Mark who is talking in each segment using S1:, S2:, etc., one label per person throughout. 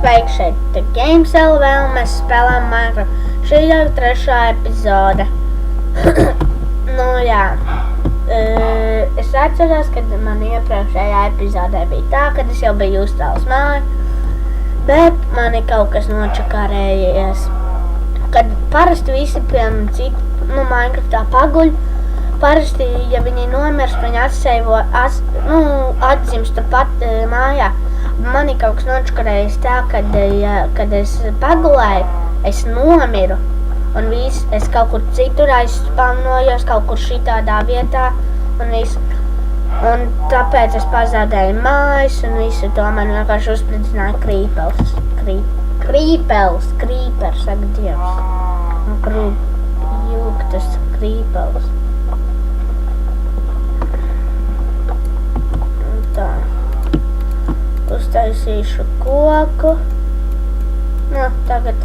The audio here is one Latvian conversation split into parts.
S1: Sveiki, šeit The Games LV un mēs spēlējam Minecraft. Šī jau ir 3. epizode. Nu jā. Es atceros, kad man iepriekšējā epizodē bija tā, kad es jau biju uzcēlis māju. Bet mani kaut kas nočakarējies. Kad parasti visi Minecraftā paguļ. Parasti, ja viņi nomirst, viņi atdzimst turpat mājā. Mani kaut kas nočakarējies tā, kad es pagulēju, es nomiru. Un es kaut kur citur aizspamnojos, kaut kur šitādā vietā. Un tāpēc es pazaudēju mājas un visu to man vienkārši uzspridzināja krīpels, saka Dievs. Un jūgtas krīpels. Tā. Uztaisīšu koku. Nu, tagad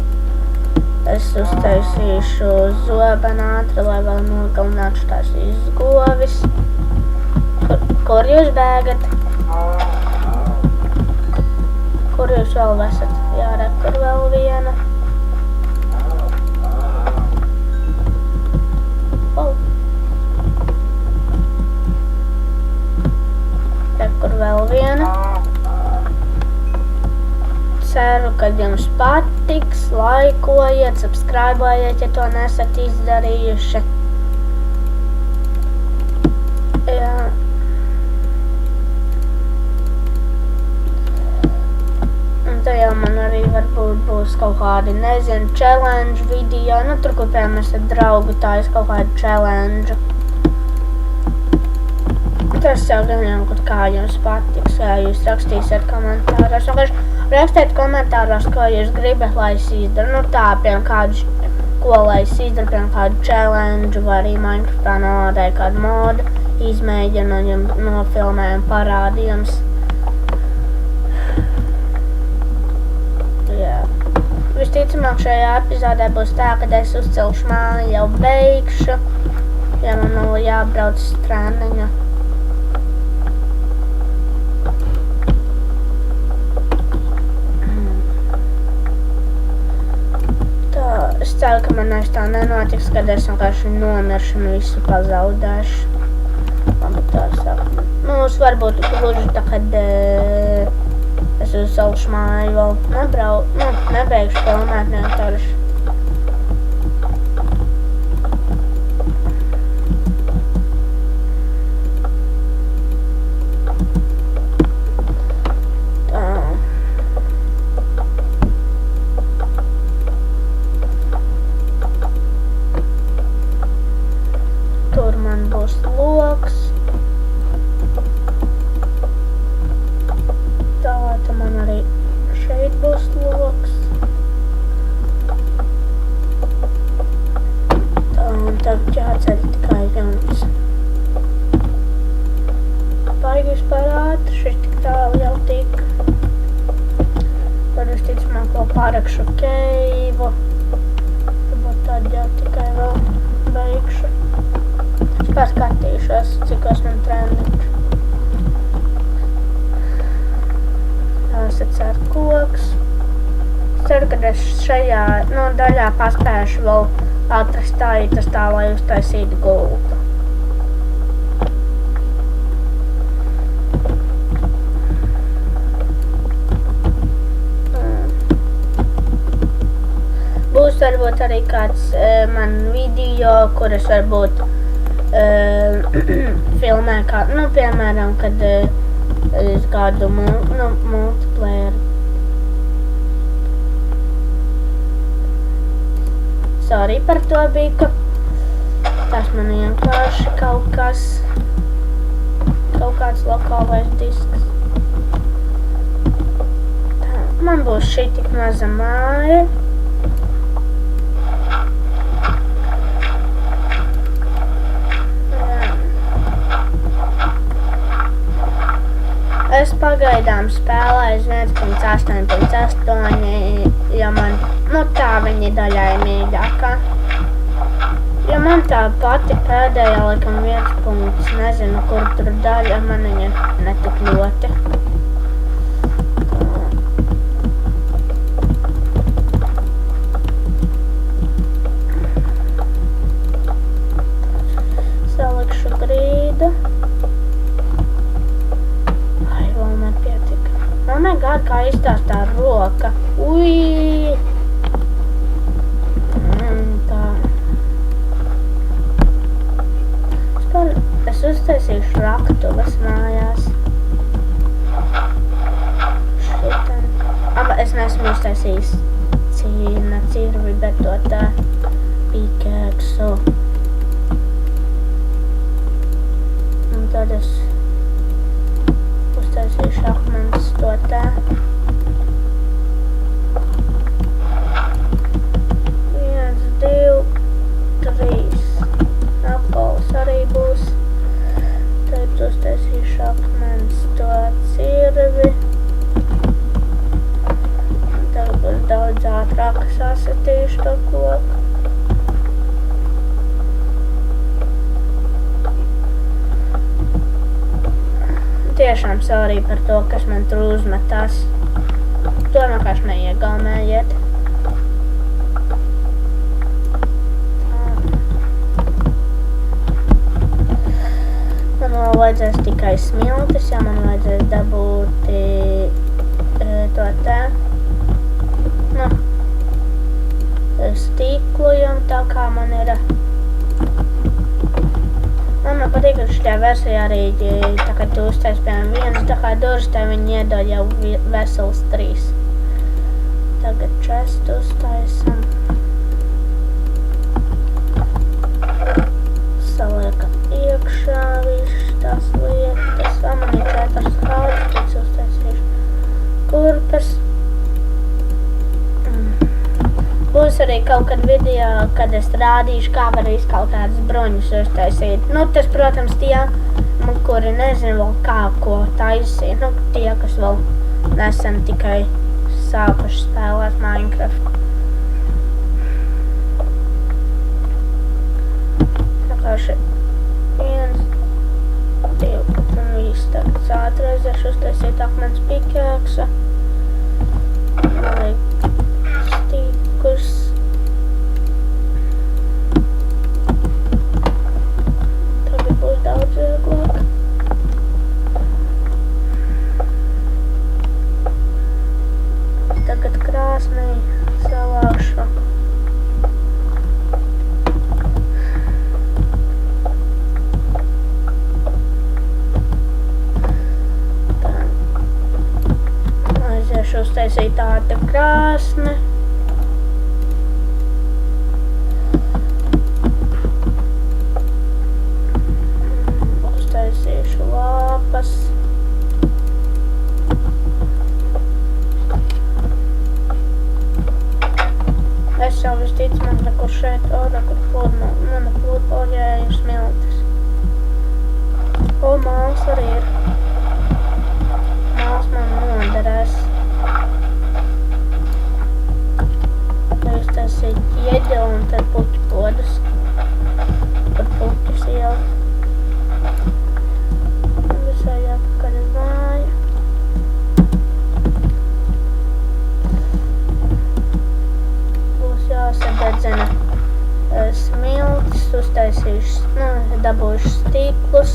S1: es uztaisīšu zobenu ātri, lai vēl nogalinātu tās izgovis. Kur jūs bēgat? Kur jūs vēl esat? Jā, re, kur vēl viena. Oh. Re, kur vēl viena. Ceru, ka jums patiks, laikojiet, subscribējiet, ja to nesat izdarījuši. Jā. Un te jau man arī varbūt būs kaut kādi, nezinu, challenge video, nu tur, kur piemēram esat draugi, tā es kaut kādu challenge. Tas jau gan kaut kā jums patiks, ja jūs rakstīsiet komentāros. Rakstiet komentāros, ko jūs gribat, lai es izdaru. Nu tā, piemēram, ko lai es izdaru, piemēram, kādu challenge, vai arī Minecraftā nolādēju kādu modu, izmēģinu un jums nofilmēju un parādu jums. Jā. Visticamāk šajā epizodē būs tā, kad es uzcelšu māju, jau beigšu, ja man nav jābrauc uz treniņu. Es ceru, ka man tā nenotiks, kad es vienkārši nomiršu un visu pazaudēšu. Labi, tā saka. Nu, es varbūt gluži tā, kad es uzcelšu māju vēl nebeigšu filmēt vienkārši. Loks. Tā man arī šeit būs loks. Tā, un tagad jāceļ tikai jums. Baigi vispār ātri, šis tik tālu jau tik. Tad es ticamāk vēl pārakšu keivu. Varbūt tad jau tikai vēl beigšu. Paskatīšos, cikos man treniņš. Tas ir koks. Ceru, ka es šajā daļā paspēšu vēl atrast tas tā, lai uztaisītu gultu. Būs varbūt arī kāds man video, kur es varbūt filmē piemēram, kad es kādu multiplayer. Sorry par to bija, ka tas man vienkārši kaut kāds lokālais disks. Tā, man būs šī tik maza māja. Es pagaidām spēlēju 1.8.8, ja man, tā viņa daļā ir mīļākā. Ja man tā pati pēdējā, laikam, 1. nezinu, kur tur daļa, man viņa netik ļoti. izskatās tā roka. Ui! Tā. Es uztaisīšu raktuves mājās. Šitam. Es neesmu uztaisījis cirvi, bet to tā pikēksu. Un tad es uztaisīšu akmeņus to tā. 1, 2, 3. Apels arī būs. Tad uztaisīšu akmeņus to cirvi. Tagad būs daudz ātrāk, sasitīšu to koku. Tiešām sorry par to, kas man tur uzmetās. To vienkārši neiegaumējiet. Man vēl vajadzēs tikai smiltis, ja man vajadzēs dabūt to tā. Nu, stīklojumu, tā kā man ir. Man patīk, ka šajā versijā arī, tā kā tu uztais, piemēram, viens, tā kā duržas, tā viņi iedod jau vesels 3. Tagad čestu uztaisam. Saliekam iekšā viss tās lietas. Man ir 4 haudas, pēc uztaisīšu kurpes. Būs arī kaut kad video, kad es rādīšu, kā var kaut kādas bruņas uztaisīt. Nu, tas, protams, tie, kuri nezinu vēl kā ko taisīt. Nu, tie, kas vēl nesen tikai sākuši spēlēt Minecraft. Vienkārši 1, 2, un viss tagad ātrēzēšu uztaisīt akmens pikēksa. Vajag stīkus. Tagad būs daudz vieglāk. Tagad krāsnī savākšu. Aiziešu uztaisīt tādu krāsni. Uztaisīšu lāpas. Es jau visticamāk nekur šeit, nekur plūdpoļēju smiltis. O, māls arī ir. Māls man noderēs. Uztaisīt ķiedi un tad puķu podus. Par puķus jau. Visai apakaļ uz māju. Būs jāsadedzina smiltis, uztaisīšu, dabūšu stīklus.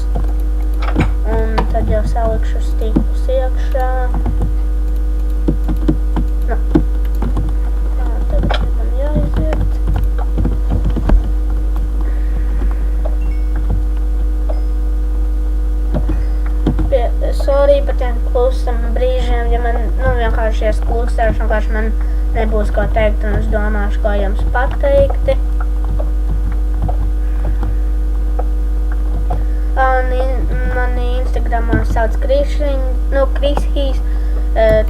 S1: Un tad jau salikšu stīklus iekšā. Nu. Tā, tagad man jāiziet. Sorry par tiem klusam brīžiem, ja man, vienkārši es klusēšu, vienkārši man nebūs ko teikt, un es domāšu, ko jums pateikti. Mani Instagramā sauc Krishijs,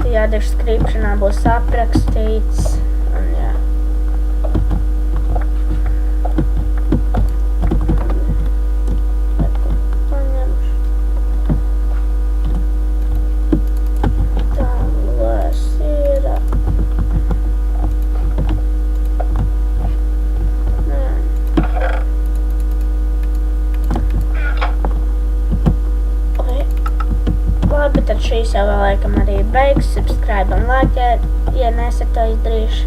S1: tajā descriptionā būs aprakstīts, un jā. Tad šīs jau laikam arī beigas, subscribe un like, ja nesat to izdarījuši.